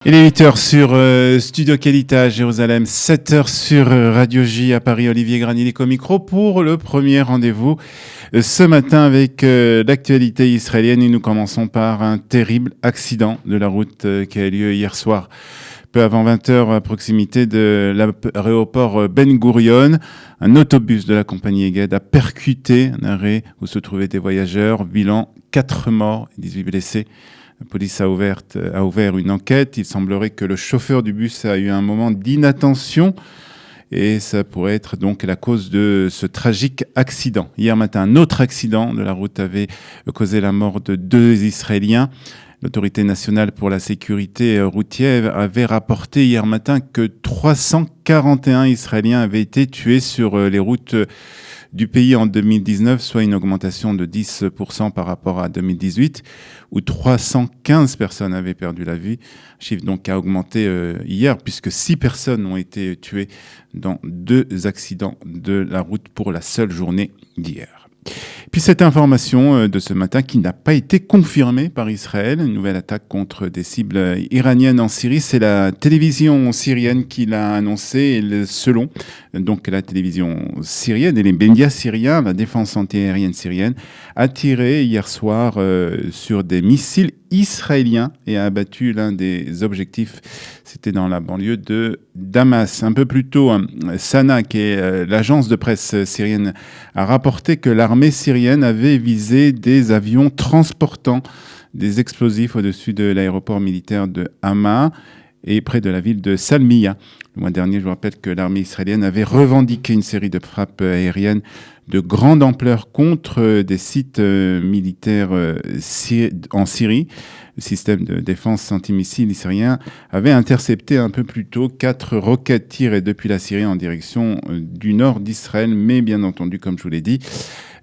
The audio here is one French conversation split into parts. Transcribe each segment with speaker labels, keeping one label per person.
Speaker 1: Il est 8h sur Studio Qualité à Jérusalem, 7h sur Radio J à Paris. Olivier Granilico au micro pour le premier rendez-vous ce matin avec l'actualité israélienne. Et nous commençons par un terrible accident de la route qui a eu lieu hier soir, peu avant 20h, à proximité de l'aéroport Ben Gurion. Un autobus de la compagnie Eged a percuté un arrêt où se trouvaient des voyageurs. Bilan 4 morts et 18 blessés. La police a ouvert une enquête. Il semblerait que le chauffeur du bus a eu un moment d'inattention et ça pourrait être donc la cause de ce tragique accident. Hier matin, un autre accident de la route avait causé la mort de 2 Israéliens. L'Autorité nationale pour la sécurité routière avait rapporté hier matin que 341 Israéliens avaient été tués sur les routes du pays en 2019, soit une augmentation de 10% par rapport à 2018, où 315 personnes avaient perdu la vie. Le chiffre donc a augmenté hier, puisque 6 personnes ont été tuées dans 2 accidents de la route pour la seule journée d'hier. Puis cette information de ce matin qui n'a pas été confirmée par Israël, une nouvelle attaque contre des cibles iraniennes en Syrie, c'est la télévision syrienne qui l'a annoncé. Et selon donc la télévision syrienne et les médias syriens, la défense antiaérienne syrienne a tiré hier soir sur des missiles israélien et a abattu l'un des objectifs. C'était dans la banlieue de Damas. Un peu plus tôt, Sana, qui est l'agence de presse syrienne, a rapporté que l'armée syrienne avait visé des avions transportant des explosifs au-dessus de l'aéroport militaire de Hama et près de la ville de Salmiya. Le mois dernier, je vous rappelle que l'armée israélienne avait revendiqué une série de frappes aériennes de grande ampleur contre des sites militaires en Syrie. Le système de défense antimissile syrien avait intercepté un peu plus tôt 4 roquettes tirées depuis la Syrie en direction du nord d'Israël. Mais bien entendu, comme je vous l'ai dit,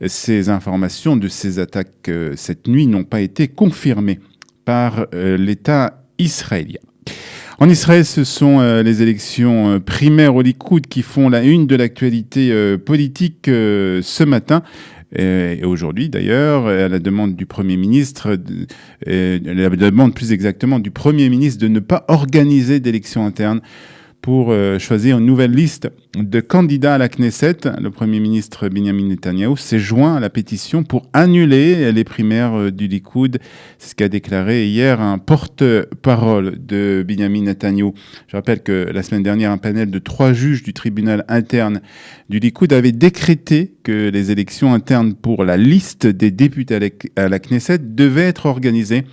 Speaker 1: ces informations de ces attaques cette nuit n'ont pas été confirmées par l'État israélien. En Israël, ce sont les élections primaires au Likoud qui font la une de l'actualité politique ce matin. Et aujourd'hui, d'ailleurs, à la demande du Premier ministre, la demande plus exactement du Premier ministre de ne pas organiser d'élections internes pour choisir une nouvelle liste de candidats à la Knesset. Le Premier ministre Benjamin Netanyahou s'est joint à la pétition pour annuler les primaires du Likoud. C'est ce qu'a déclaré hier un porte-parole de Benjamin Netanyahou. Je rappelle que la semaine dernière, un panel de 3 juges du tribunal interne du Likoud avait décrété que les élections internes pour la liste des députés à la Knesset devaient être organisées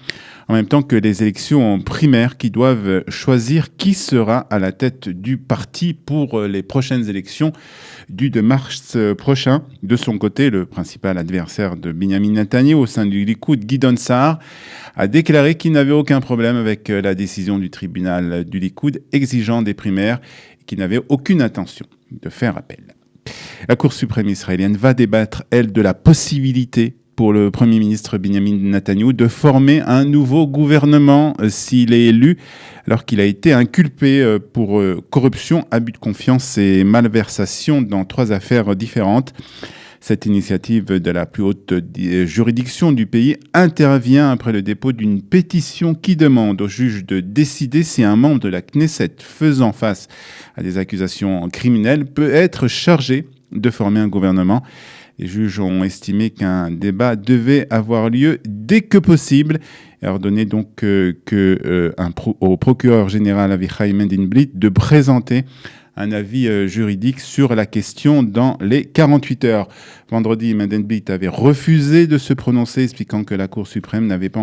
Speaker 1: en même temps que les élections primaires qui doivent choisir qui sera à la tête du parti pour les prochaines élections du 2 mars prochain. De son côté, le principal adversaire de Benjamin Netanyahou au sein du Likoud, Gideon Sa'ar, a déclaré qu'il n'avait aucun problème avec la décision du tribunal du Likoud exigeant des primaires et qu'il n'avait aucune intention de faire appel. La Cour suprême israélienne va débattre, elle, de la possibilité pour le Premier ministre Benjamin Netanyahou de former un nouveau gouvernement s'il est élu, alors qu'il a été inculpé pour corruption, abus de confiance et malversation dans 3 affaires différentes. Cette initiative de la plus haute juridiction du pays intervient après le dépôt d'une pétition qui demande au juge de décider si un membre de la Knesset faisant face à des accusations criminelles peut être chargé de former un gouvernement. Les juges ont estimé qu'un débat devait avoir lieu dès que possible et ordonné donc au procureur général Avichai Mendenblit de présenter un avis juridique sur la question dans les 48 heures. Vendredi, Mendenblit avait refusé de se prononcer, expliquant que la Cour suprême n'avait pas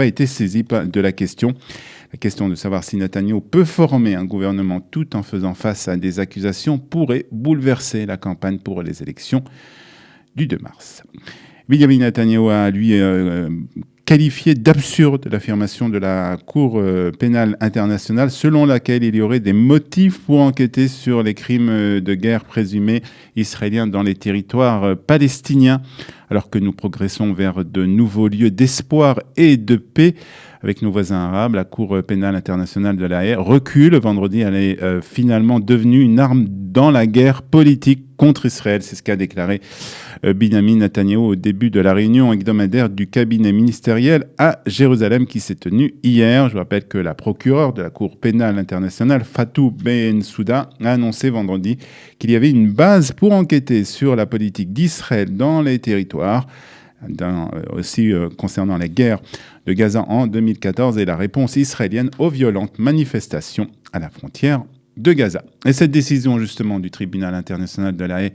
Speaker 1: été saisie de la question. La question de savoir si Netanyahou peut former un gouvernement tout en faisant face à des accusations pourrait bouleverser la campagne pour les élections du 2 mars. Benjamin Netanyahou a, lui, qualifié d'absurde l'affirmation de la Cour pénale internationale selon laquelle il y aurait des motifs pour enquêter sur les crimes de guerre présumés israéliens dans les territoires palestiniens, alors que nous progressons vers de nouveaux lieux d'espoir et de paix avec nos voisins arabes. La Cour pénale internationale de La Haye recule. Vendredi, elle est finalement devenue une arme dans la guerre politique contre Israël. C'est ce qu'a déclaré Binyamin Netanyahou au début de la réunion hebdomadaire du cabinet ministériel à Jérusalem qui s'est tenue hier. Je vous rappelle que la procureure de la Cour pénale internationale, Fatou Bensouda, a annoncé vendredi qu'il y avait une base pour enquêter sur la politique d'Israël dans les territoires, aussi concernant la guerre de Gaza en 2014 et la réponse israélienne aux violentes manifestations à la frontière de Gaza. Et cette décision justement du tribunal international de La Haye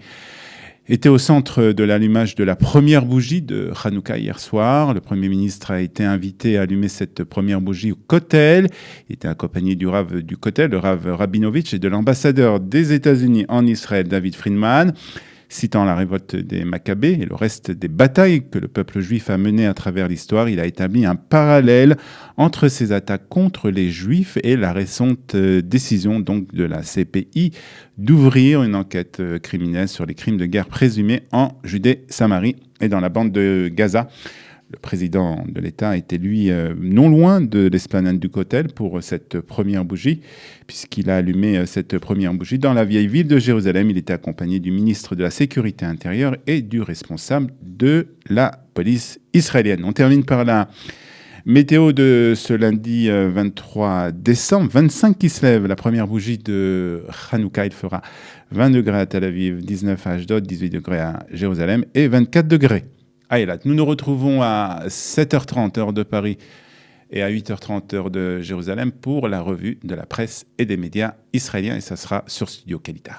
Speaker 1: était au centre de l'allumage de la première bougie de Hanouka hier soir. Le Premier ministre a été invité à allumer cette première bougie au Kotel. Il était accompagné du Rav du Kotel, le Rav Rabinovitch, et de l'ambassadeur des États-Unis en Israël, David Friedman. Citant la révolte des Maccabées et le reste des batailles que le peuple juif a menées à travers l'histoire, il a établi un parallèle entre ces attaques contre les Juifs et la récente décision donc de la CPI d'ouvrir une enquête criminelle sur les crimes de guerre présumés en Judée-Samarie et dans la bande de Gaza. Le président de l'État était, lui, non loin de l'esplanade du Kotel pour cette première bougie, puisqu'il a allumé cette première bougie dans la vieille ville de Jérusalem. Il était accompagné du ministre de la Sécurité intérieure et du responsable de la police israélienne. On termine par la météo de ce lundi 23 décembre. 25 qui se lève, la première bougie de Hanouka. Il fera 20 degrés à Tel Aviv, 19 à Ashdod, 18 degrés à Jérusalem et 24 degrés. Nous nous retrouvons à 7h30 heure de Paris et à 8h30 heure de Jérusalem pour la revue de la presse et des médias israéliens et ça sera sur Studio Kalita.